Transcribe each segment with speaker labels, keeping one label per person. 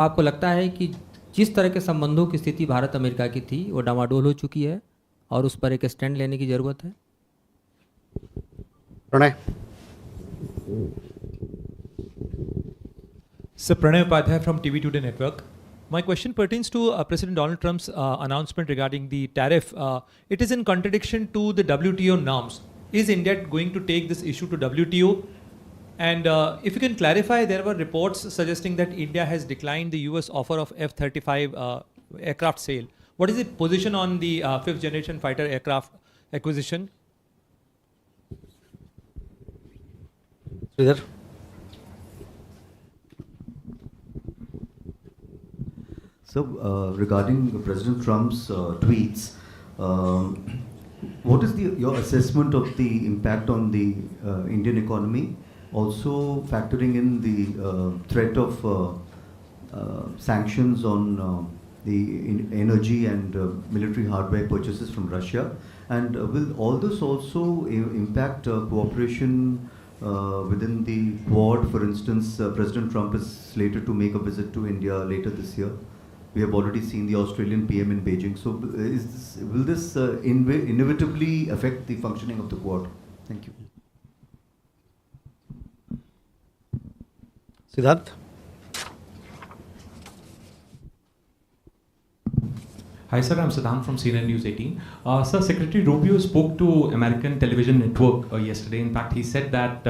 Speaker 1: आपको लगता है कि जिस तरह के संबंधों की स्थिति भारत अमेरिका की थी वो डामाडोल हो चुकी है और उस पर एक स्टैंड लेने की ज़रूरत है?
Speaker 2: Pranay.
Speaker 3: So Pranay Upadhyay from TV Today Network. My question pertains to President Donald Trump's announcement regarding the tariff. It is in contradiction to the WTO norms. Is India going to take this issue to WTO? And if you can clarify, there were reports suggesting that India has declined the US offer of F-35 aircraft sale. What is the position on the fifth generation fighter aircraft acquisition?
Speaker 2: Sridhar.
Speaker 4: So, regarding President Trump's tweets, what is your assessment of the impact on the Indian economy? Also factoring in the threat of sanctions on the energy and military hardware purchases from Russia, and will all this also impact cooperation within the Quad? For instance, President Trump is slated to make a visit to India later this year. We have already seen the Australian PM in Beijing. So, will this inevitably affect the functioning of the Quad? Thank you.
Speaker 2: Siddharth.
Speaker 5: Hi sir, I'm Siddhant from CNN News 18. Sir, Secretary Rubio spoke to American television network yesterday. In fact, he said that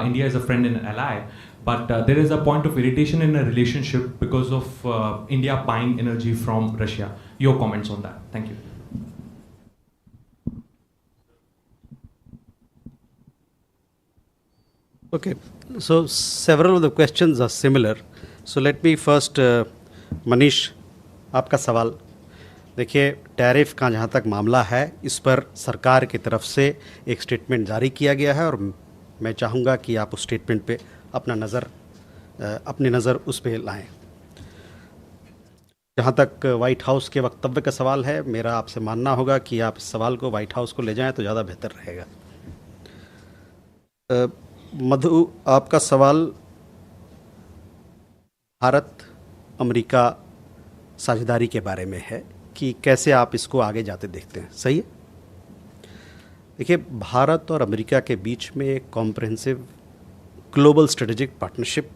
Speaker 5: India is a friend and ally, but there is a point of irritation in a relationship because of India buying energy from Russia. Your comments on that? Thank you.
Speaker 2: Okay, so several of the questions are similar. So let me first, Manish, आपका सवाल देखिए, tariff का जहाँ तक मामला है इस पर सरकार की तरफ से एक स्टेटमेंट जारी किया गया है और मैं चाहूँगा कि आप उस स्टेटमेंट पे अपनी नज़र उस पे लाएं। जहाँ तक वाइट हाउस के वक्तव्य का सवाल है, मेरा आपसे मानना होगा कि आप इस सवाल को वाइट हाउस को ले जाएं तो ज़्यादा बेहतर रहेगा। मधु, आपका सवाल भारत अमेरिका साझेदारी के बारे में है कि कैसे आप इसको आगे जाते देखते हैं, सही है? देखिए, भारत और अमेरिका के बीच में एक कॉम्प्रिहेंसिव ग्लोबल स्ट्रेटेजिक पार्टनरशिप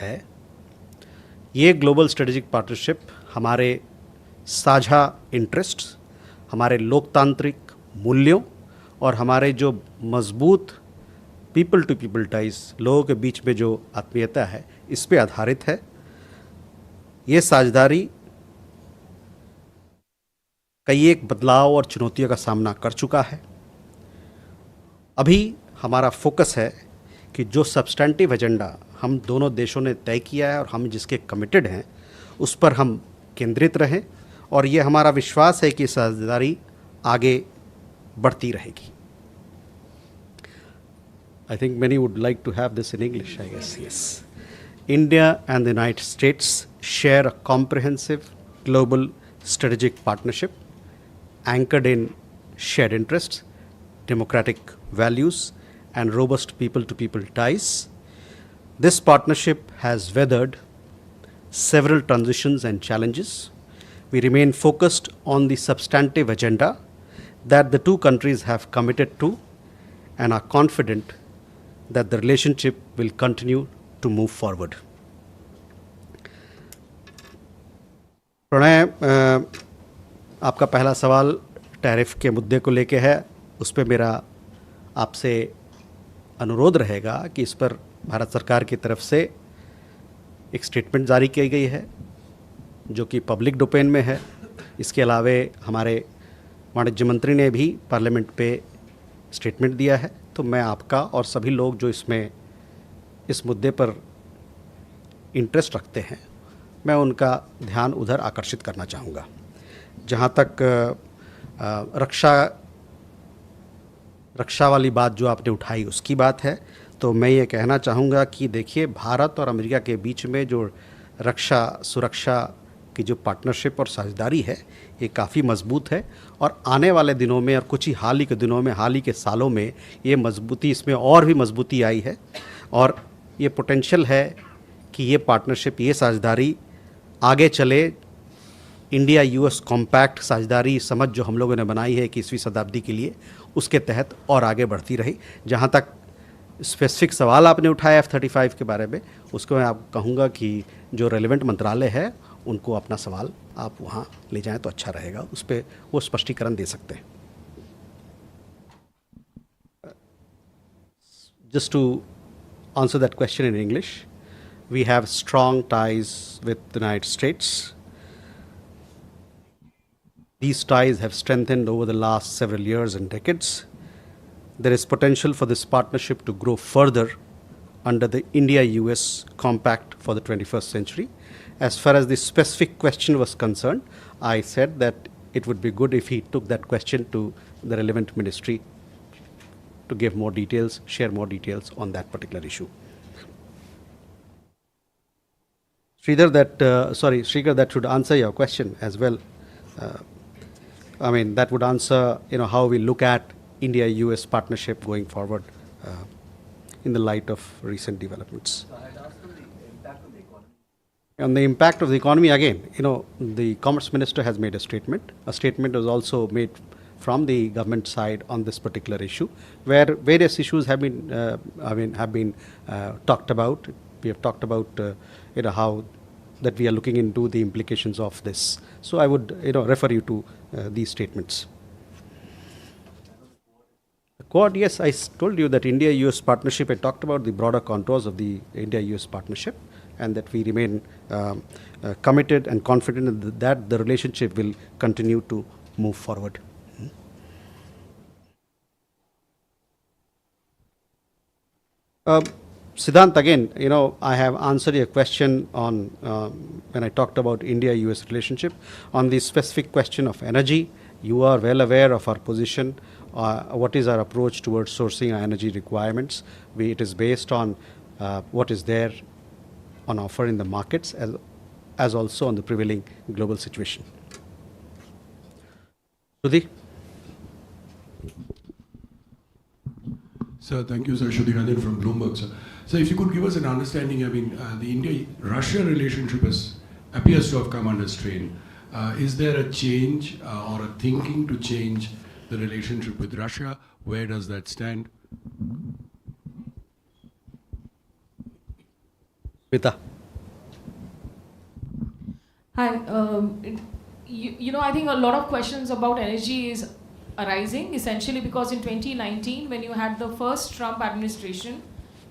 Speaker 2: है। ये ग्लोबल स्ट्रेटेजिक पार्टनरशिप हमारे साझा इंटरेस्ट्स, हमारे लोकतांत्रिक मूल्यों और हमारे जो मजबूत पीपल टू पीपल टाइज, लोगों के बीच में जो आत्मीयता है, इस पे आधारित है। ये साझेदारी कई एक बदलाव और चुनौतियों का सामना कर चुका है। अभी हमारा फोकस है कि जो सब्सटेंटिव एजेंडा हम दोनों देशों ने तय किया है और हम जिसके कमिटेड हैं उस पर हम केंद्रित रहें, और ये हमारा विश्वास है कि साझेदारी आगे बढ़ती रहेगी। I think many would like to have this in English, I guess. Yes. India and the United States share a comprehensive global strategic partnership anchored in shared interests, democratic values, and robust people-to-people ties. This partnership has weathered several transitions and challenges. We remain focused on the substantive agenda that the two countries have committed to and are confident that the relationship will continue to move forward. Pranay, आपका पहला सवाल tariff के मुद्दे को लेके है। उस पर मेरा आपसे अनुरोध रहेगा कि इस पर भारत सरकार की तरफ से एक स्टेटमेंट जारी की गई है जो कि पब्लिक डोमेन में है। इसके अलावे हमारे वाणिज्य मंत्री ने भी पार्लियामेंट पे स्टेटमेंट दिया है। तो मैं आपका और सभी लोग जो इस मुद्दे पर इंटरेस्ट रखते हैं, मैं उनका ध्यान उधर आकर्षित करना चाहूँगा। जहाँ तक रक्षा वाली बात जो आपने उठाई उसकी बात है, तो मैं ये कहना चाहूँगा कि देखिए, भारत और अमेरिका के बीच में जो रक्षा सुरक्षा की जो पार्टनरशिप और साझेदारी है, ये काफ़ी मजबूत है। और आने वाले दिनों में और कुछ ही हाल ही के दिनों में, हाल ही के सालों में ये मजबूती, इसमें और भी मजबूती आई है। और ये पोटेंशियल है कि ये पार्टनरशिप, ये साझेदारी आगे चले। इंडिया यूएस कॉम्पैक्ट साझेदारी समझ जो हम लोगों ने बनाई है 21वीं शताब्दी के लिए, उसके तहत और आगे बढ़ती रही। जहाँ तक स्पेसिफिक सवाल आपने उठाया F-35 के बारे में, उसको मैं आपको कहूँगा कि जो रेलिवेंट मंत्रालय है उनको अपना सवाल आप वहाँ ले जाएं तो अच्छा रहेगा, उस पर वो स्पष्टीकरण दे सकते हैं। Just to answer that question in English, we have strong ties with the United States. These ties have strengthened over the last several years and decades. There is potential for this partnership to grow further under the India-U.S. Compact for the 21st century. As far as the specific question was concerned, I said that it would be good if he took that question to the relevant ministry to give more details, share more details on that particular issue. Sridhar, that should answer your question as well. I mean, that would answer, how we look at India-U.S. partnership going forward in the light of recent developments.
Speaker 4: I had asked on the impact on the economy.
Speaker 2: On the impact of the economy, again, the Commerce Minister has made a statement. A statement was also made from the government side on this particular issue, where various issues have been talked about. We have talked about, how that we are looking into the implications of this. So I would, refer you to these statements. The Quad, yes, I told you that India-U.S. partnership, I talked about the broader contours of the India-U.S. partnership, and that we remain committed and confident that the relationship will continue to move forward. Siddhant, again, I have answered your question on when I talked about India-U.S. relationship. On the specific question of energy, you are well aware of our position. What is our approach towards sourcing our energy requirements? It is based on what is there on offer in the markets as also on the prevailing global situation. Shruti?
Speaker 6: Sir, thank you, sir. Shruti Ranjan from Bloomberg, sir. So if you could give us an understanding, the India-Russia relationship appears to have come under strain. Is there a change or a thinking to change the relationship with Russia? Where does that stand?
Speaker 2: Vita?
Speaker 7: Hi. I think a lot of questions about energy is arising essentially because in 2019, when you had the first Trump administration,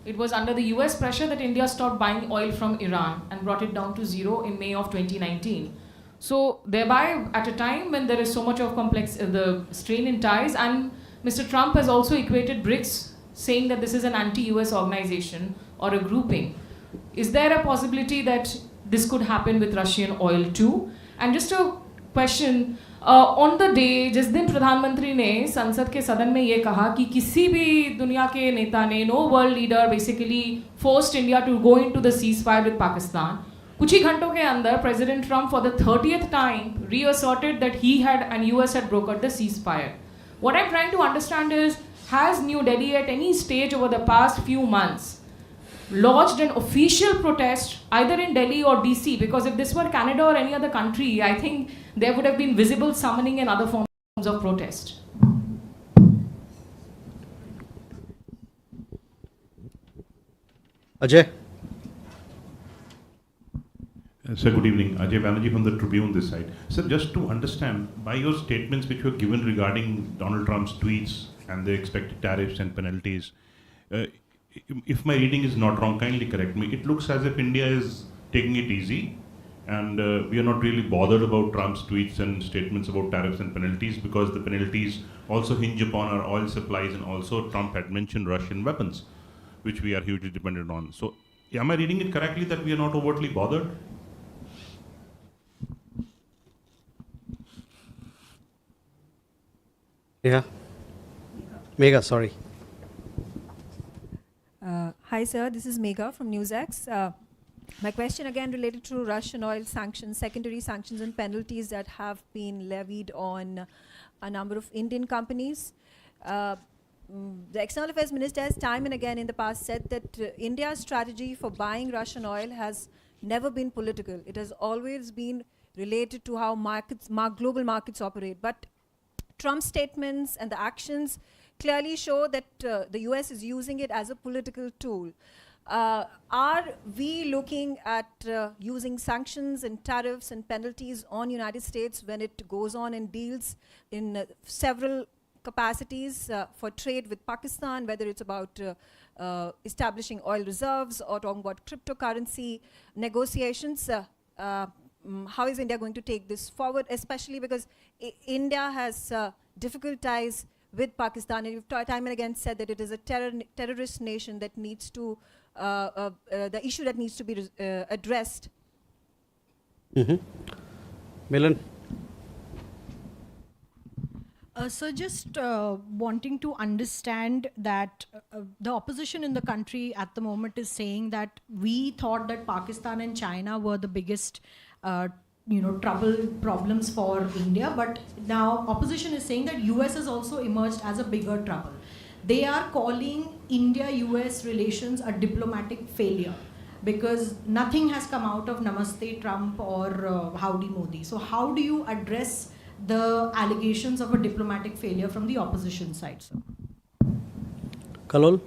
Speaker 7: it was under the US pressure that India stopped buying oil from Iran and brought it down to zero in May of 2019. So thereby, at a time when there is so much of the strain in ties, and Mr. Trump has also equated BRICS, saying that this is an anti-US organization or a grouping. Is there a possibility that this could happen with Russian oil too? And just a question, on the day जिस दिन प्रधानमंत्री ने संसद के सदन में ये कहा कि किसी भी दुनिया के नेता ने, no world leader basically forced India to go into the ceasefire with Pakistan, कुछ ही घंटों के अंदर President Trump for the 30th time reasserted that he had and US had brokered the ceasefire. What I'm trying to understand is, has New Delhi at any stage over the past few months lodged an official protest either in Delhi or DC? Because if this were Canada or any other country, I think there would have been visible summoning and other forms of protest.
Speaker 2: Ajay?
Speaker 8: Sir, good evening. Ajay Banerjee from the Tribune this side. Sir, just to understand, by your statements which were given regarding Donald Trump's tweets and the expected tariffs and penalties, if my reading is not wrong, kindly correct me, it looks as if India is taking it easy and we are not really bothered about Trump's tweets and statements about tariffs and penalties, because the penalties also hinge upon our oil supplies, and also Trump had mentioned Russian weapons, which we are hugely dependent on. So am I reading it correctly that we are not overtly bothered?
Speaker 2: Yeah. Megha, sorry.
Speaker 9: Hi, sir. This is Megha from NewsX. My question again related to Russian oil sanctions, secondary sanctions and penalties that have been levied on a number of Indian companies. the External Affairs Minister has time and again in the past said that India's strategy for buying Russian oil has never been political. It has always been related to how global markets operate. But Trump's statements and the actions clearly show that the US is using it as a political tool. Are we looking at using sanctions and tariffs and penalties on United States when it goes on and deals in several capacities for trade with Pakistan, whether it's about establishing oil reserves or talking about cryptocurrency negotiations? How is India going to take this forward, especially because India has difficult ties with Pakistan, and you've time and again said that it is a terrorist nation that needs to, the issue that needs to be addressed.
Speaker 2: Milan?
Speaker 10: So just wanting to understand that the opposition in the country at the moment is saying that we thought that Pakistan and China were the biggest problems for India, but now opposition is saying that US has also emerged as a bigger trouble. They are calling India-US relations a diplomatic failure because nothing has come out of Namaste Trump or Howdy Modi. So how do you address the allegations of a diplomatic failure from the opposition side, sir?
Speaker 2: Kalol?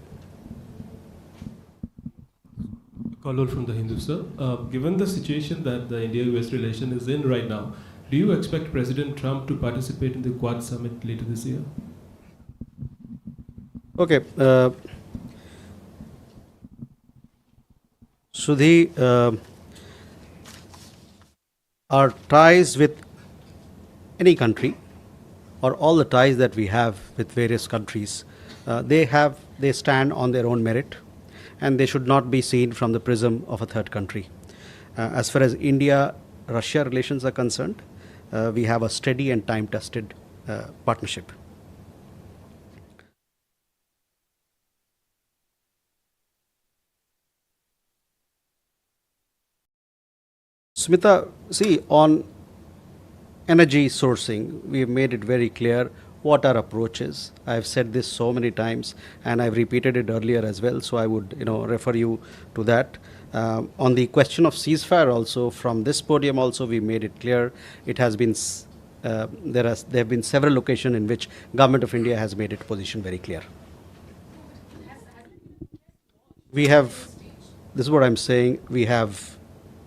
Speaker 11: Kalol from the Hindu, sir. Given the situation that the India-US relation is in right now, do you expect President Trump to participate in the Quad Summit later this year?
Speaker 2: Okay. Sudhi, our ties with any country, or all the ties that we have with various countries, they stand on their own merit, and they should not be seen from the prism of a third country. As far as India-Russia relations are concerned, we have a steady and time-tested partnership. Smita, see, on energy sourcing, we have made it very clear what our approach is. I have said this so many times, and I've repeated it earlier as well, so I would refer you to that. On the question of ceasefire also, from this podium also, we made it clear. It has been, there have been several occasions in which Government of India has made its position very clear. We have, this is what I'm saying, we have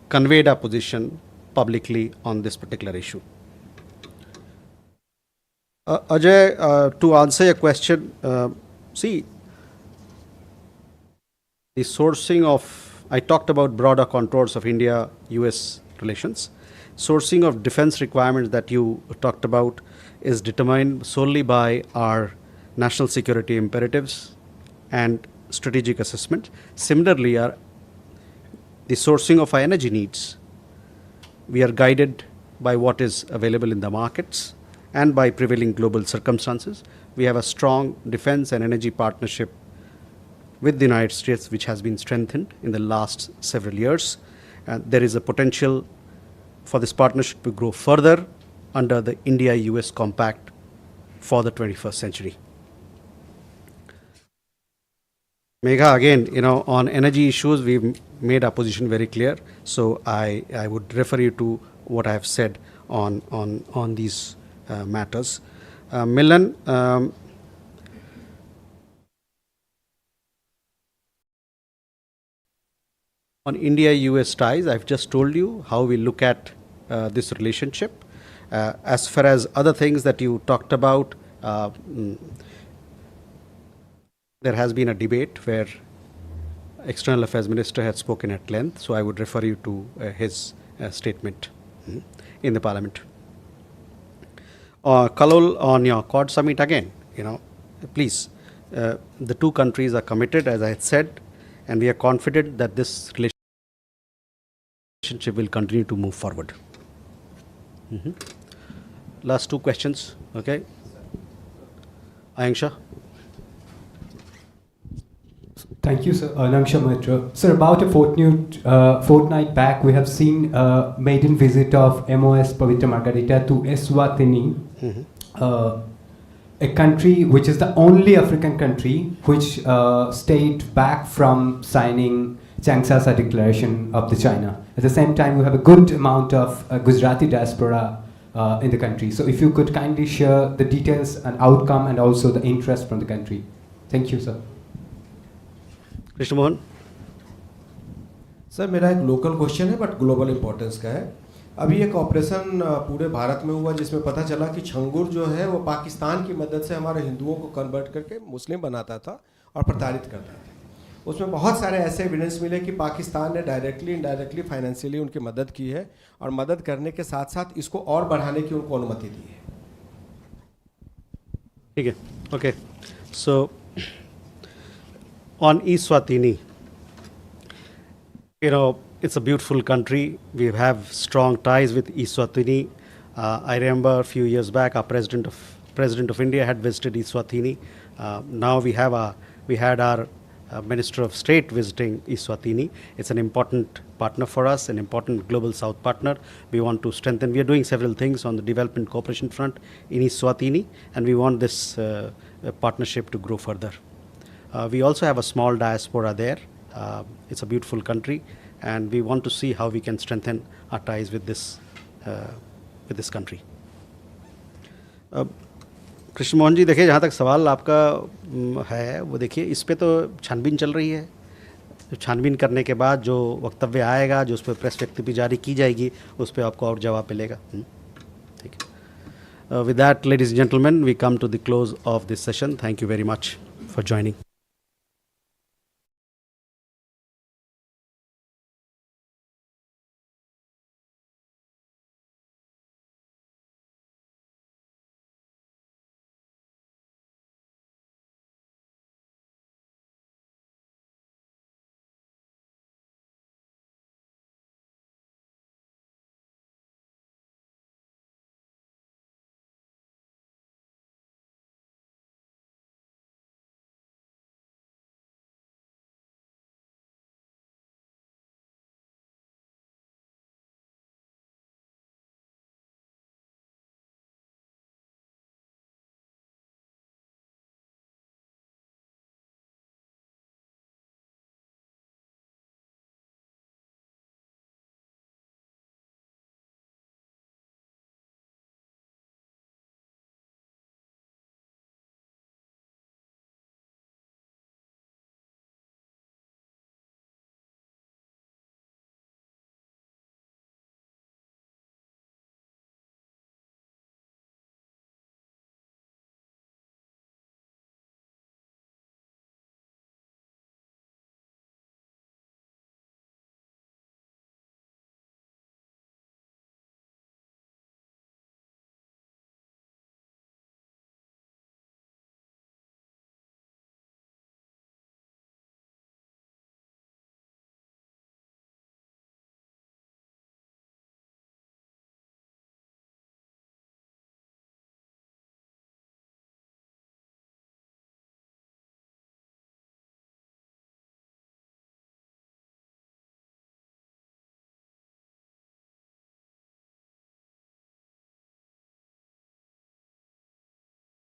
Speaker 2: conveyed our position publicly on this particular issue. Ajay, to answer your question, see, the sourcing of, I talked about broader contours of India-US relations. Sourcing of defense requirements that you talked about is determined solely by our national security imperatives and strategic assessment. Similarly, the sourcing of our energy needs, we are guided by what is available in the markets and by prevailing global circumstances. We have a strong defense and energy partnership with the United States, which has been strengthened in the last several years. There is a potential for this partnership to grow further under the India-US Compact for the 21st century. Megha, again, on energy issues, we've made our position very clear. So I would refer you to what I have said on these matters. Milan, on India-US ties, I've just told you how we look at this relationship. As far as other things that you talked about, there has been a debate where External Affairs Minister had spoken at length, so I would refer you to his statement in the Parliament. Kalol, on your Quad Summit again, please, the two countries are committed, as I had said, and we are confident that this relationship will continue to move forward. Last two questions, okay? Ayanksha?
Speaker 12: Thank you, sir. Nangsha Mitra. Sir, about a fortnight back, we have seen a maiden visit of MOS Pavitra Margarita to Eswatini. a country which is the only African country which stayed back from signing Changsasa Declaration of the China. At the same time, we have a good amount of Gujarati diaspora in the country. So if you could kindly share the details and outcome and also the interest from the country. Thank you, sir.
Speaker 2: Krishna Mohan.
Speaker 13: Sir मेरा एक local question है but global importance का है। अभी एक operation पूरे भारत में हुआ जिसमें पता चला कि छंगुर जो है वो पाकिस्तान की मदद से हमारे हिंदुओं को कन्वर्ट करके मुस्लिम बनाता था और प्रताड़ित करता था। उसमें बहुत सारे ऐसे एविडेंस मिले कि पाकिस्तान ने डायरेक्टली इनडायरेक्टली फाइनेंशियली उनकी मदद की है और मदद करने के साथ साथ इसको और बढ़ाने की उनको अनुमति दी है।
Speaker 2: ठीक है, okay. So on Eswatini, you know, it's a beautiful country. We have strong ties with Eswatini. I remember a few years back, our President of India had visited Eswatini. Now we had our Minister of State visiting Eswatini. It's an important partner for us, an important global South partner. We want to strengthen. We are doing several things on the development cooperation front in Eswatini, and we want this partnership to grow further. We also have a small diaspora there. It's a beautiful country, and we want to see how we can strengthen our ties with this country. Krishna Mohan ji, देखिए, जहाँ तक सवाल आपका है वो देखिए, इस पे तो छानबीन चल रही है। छानबीन करने के बाद जो वक्तव्य आएगा, जो उस पर प्रेस व्यक्ति जारी की जाएगी, उस पर आपको और जवाब मिलेगा। ठीक है। With that, ladies and gentlemen, we come to the close of this session. Thank you very much for joining.